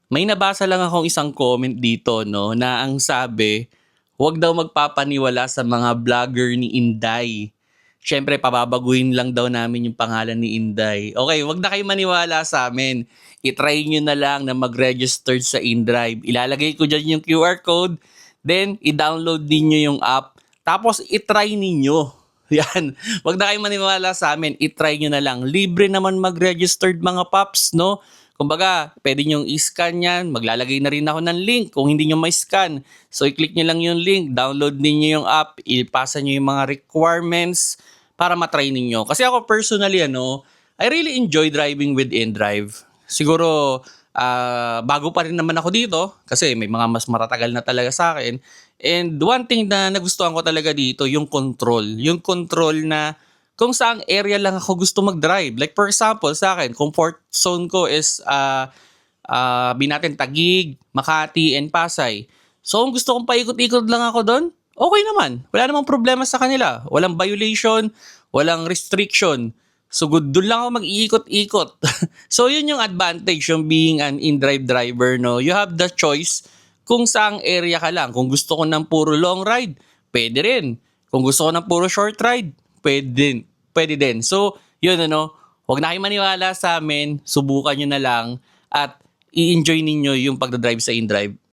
May nabasa lang akong isang comment dito 'no, na ang sabi, huwag daw magpapaniwala sa mga vlogger ni Inday. Siyempre pababaguhin lang daw namin yung pangalan ni Inday. Okay, huwag na kayong maniwala sa'min. I-try niyo na lang na mag-registered sa InDrive. Ilalagay ko diyan yung QR code, then i-download ninyo yung app, tapos i-try ninyo. Yan, wag na kayong maniwala sa'min, i-try niyo na lang. Libre naman mag-registered mga paps 'no. Kumbaga, pwede nyong i-scan yan. Maglalagay na rin ako ng link kung hindi nyo ma-scan. So, i-click nyo lang yung link, download ninyo yung app, ipasa nyo yung mga requirements para matry ninyo. Kasi ako personally, I really enjoy driving with InDrive. Siguro, bago pa rin naman ako dito kasi may mga mas matatagal na talaga sa akin. And one thing na nagustuhan ko talaga dito, yung control. Yung control na kung saang area lang ako gusto mag-drive. Like for example, sa akin, comfort zone ko is Binatin, Taguig, Makati, and Pasay. So kung gusto kong paikot-ikot lang ako doon, okay naman. Wala namang problema sa kanila. Walang violation, walang restriction. So good, doon lang ako mag-iikot-ikot. So yun yung advantage yung being an in-drive driver, no? You have the choice kung saang area ka lang. Kung gusto ko ng puro long ride, pwede rin. Kung gusto ko ng puro short ride, pwede din. Pwede din. So, yun huwag na kayong maniwala sa amin, subukan nyo na lang at i-enjoy ninyo yung pagdadrive sa InDrive.